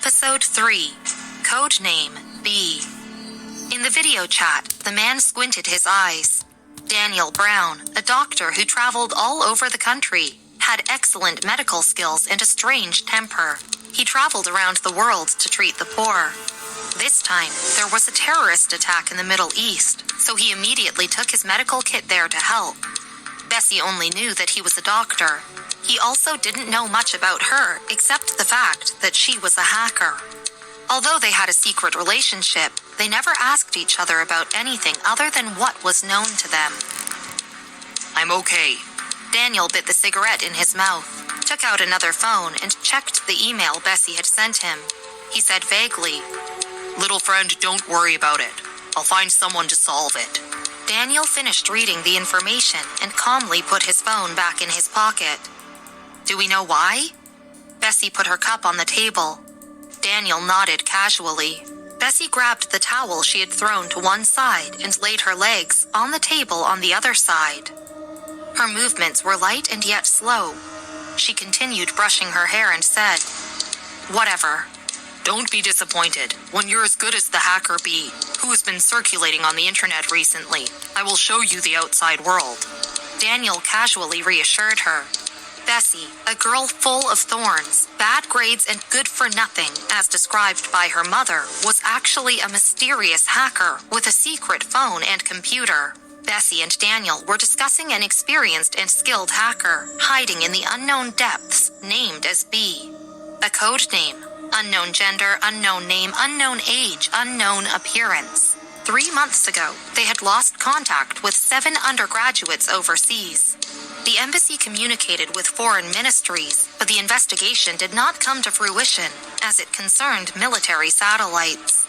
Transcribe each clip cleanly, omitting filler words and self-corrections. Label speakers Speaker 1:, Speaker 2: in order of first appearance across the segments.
Speaker 1: Episode 3, Codename B. In the video chat, the man squinted his eyes. Daniel Brown, a doctor who traveled all over the country, had excellent medical skills and a strange temper. He traveled around the world to treat the poor. This time, there was a terrorist attack in the Middle East, so he immediately took his medical kit there to help. Bessie only knew that he was a doctor. He also didn't know much about her, except the fact that she was a hacker. Although they had a secret relationship, they never asked each other about anything other than what was known to them.
Speaker 2: I'm okay.
Speaker 1: Daniel bit the cigarette in his mouth, took out another phone, and checked the email Bessie had sent him. He said vaguely,
Speaker 2: Little friend, don't worry about it. I'll find someone to solve it.
Speaker 1: Daniel finished reading the information and calmly put his phone back in his pocket. Do we know why? Bessie put her cup on the table. Daniel nodded casually. Bessie grabbed the towel she had thrown to one side and laid her legs on the table on the other side. Her movements were light and yet slow. She continued brushing her hair and said, Whatever.
Speaker 2: Don't be disappointed. When you're as good as the hacker B, who has been circulating on the internet recently, I will show you the outside world.
Speaker 1: Daniel casually reassured her. Bessie, a girl full of thorns, bad grades, and good for nothing, as described by her mother, was actually a mysterious hacker with a secret phone and computer. Bessie and Daniel were discussing an experienced and skilled hacker hiding in the unknown depths, named as B. A code name, unknown gender, unknown name, unknown age, unknown appearance. 3 months ago, they had lost contact with 7 undergraduates overseas. The embassy communicated with foreign ministries, but the investigation did not come to fruition, as it concerned military satellites.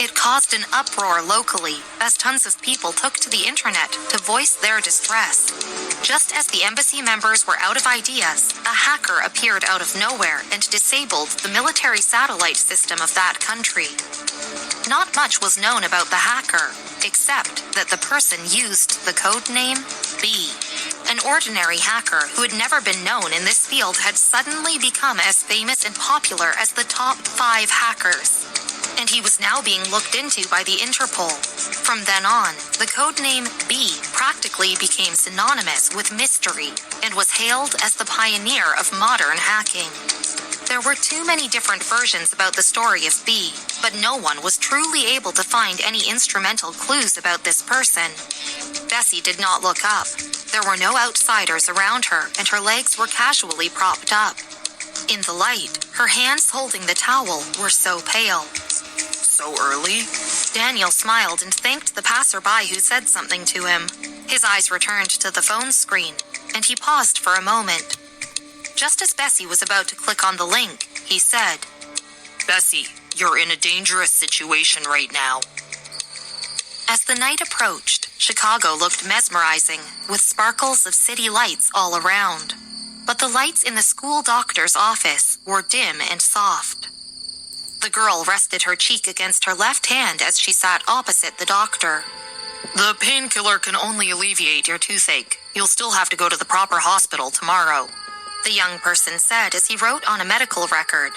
Speaker 1: It caused an uproar locally, as tons of people took to the internet to voice their distress. Just as the embassy members were out of ideas, a hacker appeared out of nowhere and disabled the military satellite system of that country. Not much was known about the hacker, except that the person used the code name B. An ordinary hacker who had never been known in this field had suddenly become as famous and popular as the top 5 hackers. And he was now being looked into by the Interpol. From then on, the codename B practically became synonymous with mystery and was hailed as the pioneer of modern hacking. There were too many different versions about the story of B, but no one was truly able to find any instrumental clues about this person. Bessie did not look up. There were no outsiders around her, and her legs were casually propped up. In the light, her hands holding the towel were so pale.
Speaker 2: So early?
Speaker 1: Daniel smiled and thanked the passerby who said something to him. His eyes returned to the phone screen, and he paused for a moment. Just as Bessie was about to click on the link, he said,
Speaker 2: Bessie, you're in a dangerous situation right now.
Speaker 1: As the night approached, Chicago looked mesmerizing, with sparkles of city lights all around. But the lights in the school doctor's office were dim and soft. The girl rested her cheek against her left hand as she sat opposite the doctor.
Speaker 2: The painkiller can only alleviate your toothache. You'll still have to go to the proper hospital tomorrow,
Speaker 1: the young person said as he wrote on a medical record.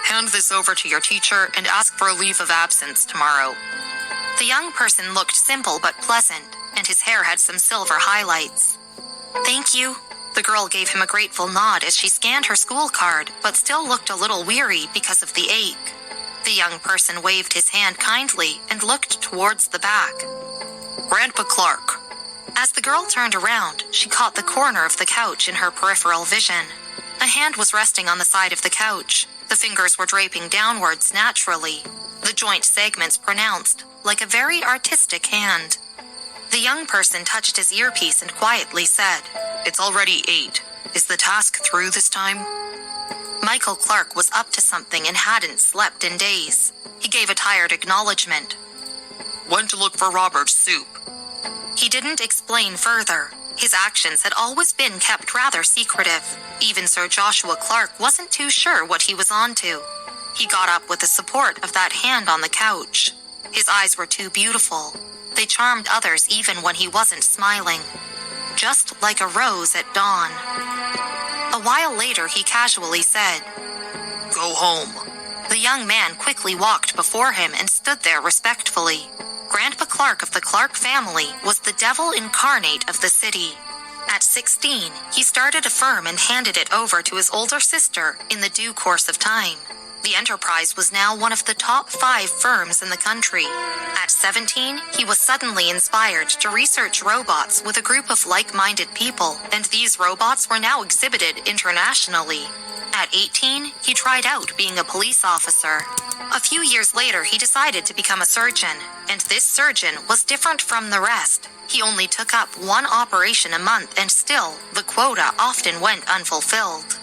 Speaker 2: Hand this over to your teacher and ask for a leave of absence tomorrow.
Speaker 1: The young person looked simple but pleasant, and his hair had some silver highlights. Thank you. The girl gave him a grateful nod as she scanned her school card, but still looked a little weary because of the ache. The young person waved his hand kindly and looked towards the back.
Speaker 2: Grandpa Clark.
Speaker 1: As the girl turned around, she caught the corner of the couch in her peripheral vision. A hand was resting on the side of the couch. The fingers were draping downwards naturally, the joint segments pronounced, like a very artistic hand. The young person touched his earpiece and quietly said,
Speaker 2: It's already 8. Is the task through this time?
Speaker 1: Michael Clark was up to something and hadn't slept in days. He gave a tired acknowledgement.
Speaker 2: Went to look for Robert's soup.
Speaker 1: He didn't explain further. His actions had always been kept rather secretive. Even Sir Joshua Clark wasn't too sure what he was onto. He got up with the support of that hand on the couch. His eyes were too beautiful. They charmed others even when he wasn't smiling. Just like a rose at dawn. A while later, he casually said,
Speaker 2: Go home.
Speaker 1: The young man quickly walked before him and stood there respectfully. Grandpa Clark of the Clark family was the devil incarnate of the city. At 16, he started a firm and handed it over to his older sister in the due course of time. The enterprise was now one of the top 5 firms in the country. At 17, he was suddenly inspired to research robots with a group of like-minded people, and these robots were now exhibited internationally. At 18, he tried out being a police officer. A few years later, he decided to become a surgeon, and this surgeon was different from the rest. He only took up 1 operation a month, and still, the quota often went unfulfilled.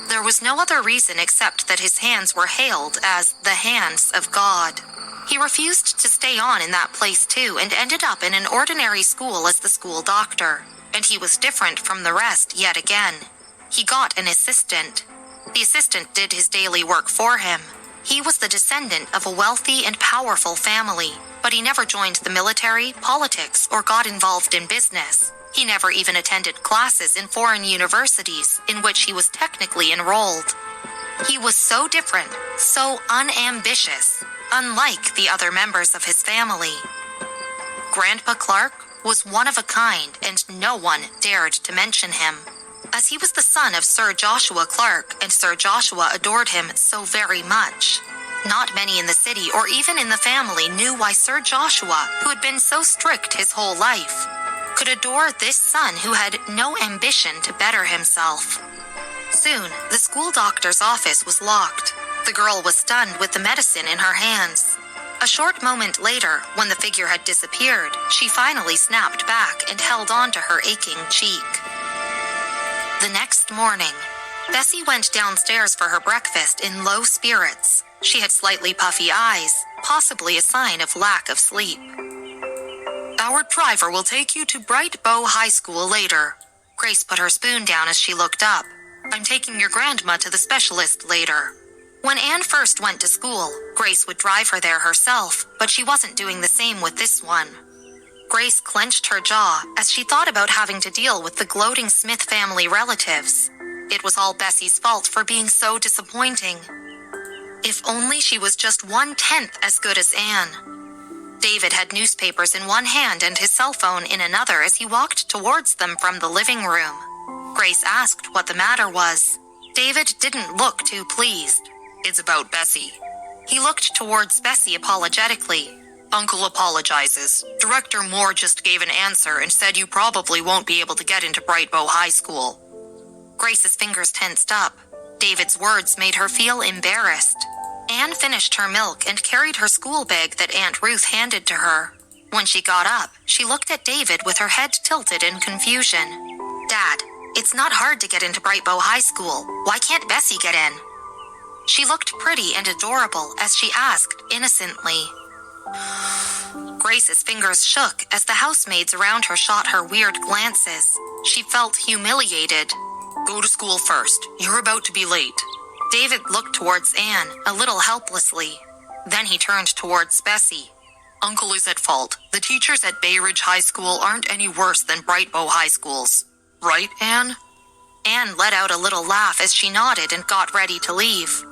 Speaker 1: There was no other reason except that his hands were hailed as the hands of God. He refused to stay on in that place too and ended up in an ordinary school as the school doctor. And he was different from the rest yet again. He got an assistant. The assistant did his daily work for him. He was the descendant of a wealthy and powerful family, but he never joined the military, politics, or got involved in business. He never even attended classes in foreign universities in which he was technically enrolled. He was so different, so unambitious, unlike the other members of his family. Grandpa Clark was one of a kind, and no one dared to mention him. As he was the son of Sir Joshua Clark, and Sir Joshua adored him so very much. Not many in the city or even in the family knew why Sir Joshua, who had been so strict his whole life, could adore this son who had no ambition to better himself. Soon, the school doctor's office was locked. The girl was stunned with the medicine in her hands. A short moment later, when the figure had disappeared, she finally snapped back and held on to her aching cheek. The next morning, Bessie went downstairs for her breakfast in low spirits. She had slightly puffy eyes, possibly a sign of lack of sleep. "Our driver will take you to Bright Bow High School later." Grace put her spoon down as she looked up. "I'm taking your grandma to the specialist later." When Anne first went to school, Grace would drive her there herself, but she wasn't doing the same with this one. Grace clenched her jaw as she thought about having to deal with the gloating Smith family relatives. It was all Bessie's fault for being so disappointing. If only she was just 1/10 as good as Anne. David had newspapers in one hand and his cell phone in another as he walked towards them from the living room. Grace asked what the matter was. David didn't look too pleased. "It's about Bessie." He looked towards Bessie apologetically. "Uncle apologizes. Director Moore just gave an answer and said you probably won't be able to get into Bright Bow High School." Grace's fingers tensed up. David's words made her feel embarrassed. Anne finished her milk and carried her school bag that Aunt Ruth handed to her. When she got up, she looked at David with her head tilted in confusion. "Dad, it's not hard to get into Bright Bow High School. Why can't Bessie get in?" She looked pretty and adorable as she asked innocently. Grace's fingers shook as the housemaids around her shot her weird glances. She felt humiliated. "Go to school first. You're about to be late." David looked towards Anne, a little helplessly. Then he turned towards Bessie. "Uncle is at fault. The teachers at Bay Ridge High School aren't any worse than Bright Bow High Schools. Right, Anne?" Anne let out a little laugh as she nodded and got ready to leave.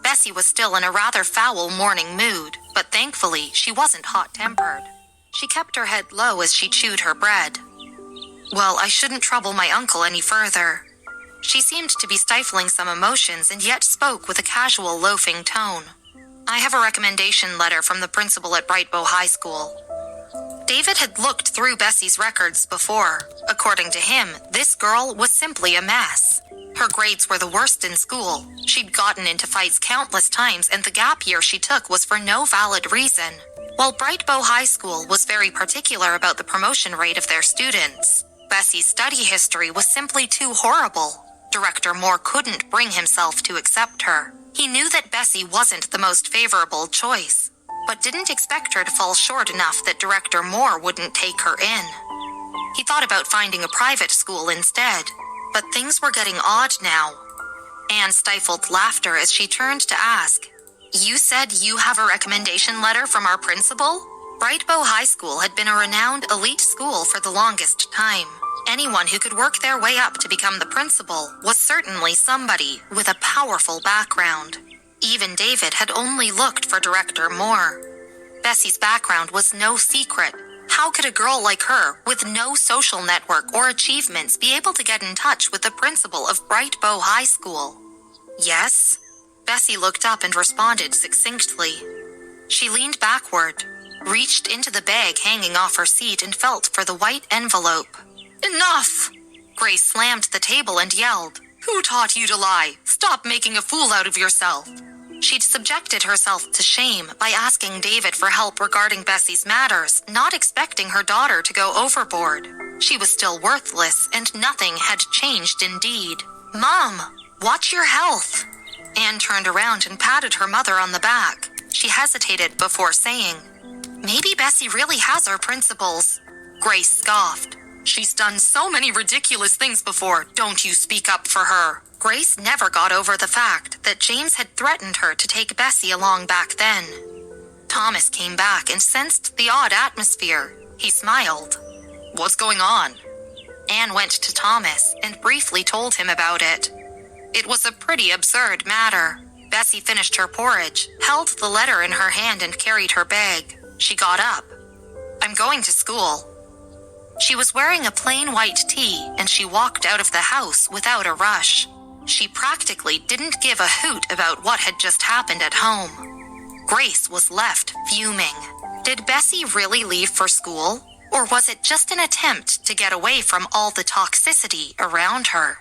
Speaker 1: Bessie was still in a rather foul morning mood, but thankfully she wasn't hot-tempered. She kept her head low as she chewed her bread. "Well, I shouldn't trouble my uncle any further." She seemed to be stifling some emotions and yet spoke with a casual loafing tone. "I have a recommendation letter from the principal at Bright Bow High School." David had looked through Bessie's records before. According to him, this girl was simply a mess. Her grades were the worst in school. She'd gotten into fights countless times, and the gap year she took was for no valid reason. While Bright Bow High School was very particular about the promotion rate of their students, Bessie's study history was simply too horrible. Director Moore couldn't bring himself to accept her. He knew that Bessie wasn't the most favorable choice, but didn't expect her to fall short enough that Director Moore wouldn't take her in. He thought about finding a private school instead, but things were getting odd now. Anne stifled laughter as she turned to ask, "You said you have a recommendation letter from our principal?" Bright Bow High School had been a renowned elite school for the longest time. Anyone who could work their way up to become the principal was certainly somebody with a powerful background. Even David had only looked for Director Moore. Bessie's background was no secret. How could a girl like her, with no social network or achievements, be able to get in touch with the principal of Bright Bow High School? Yes? Bessie looked up and responded succinctly. She leaned backward, reached into the bag hanging off her seat, and felt for the white envelope. Enough! Grace slammed the table and yelled, Who taught you to lie? Stop making a fool out of yourself. She'd subjected herself to shame by asking David for help regarding Bessie's matters, not expecting her daughter to go overboard. She was still worthless, and nothing had changed indeed. Mom, watch your health. Anne turned around and patted her mother on the back. She hesitated before saying, Maybe Bessie really has our principles. Grace scoffed. She's done so many ridiculous things before. Don't you speak up for her. Grace never got over the fact that James had threatened her to take Bessie along back then. Thomas came back and sensed the odd atmosphere. He smiled. What's going on? Anne went to Thomas and briefly told him about it. It was a pretty absurd matter. Bessie finished her porridge, held the letter in her hand, and carried her bag. She got up. I'm going to school. She was wearing a plain white tee, and she walked out of the house without a rush. She practically didn't give a hoot about what had just happened at home. Grace was left fuming. Did Bessie really leave for school? Or was it just an attempt to get away from all the toxicity around her?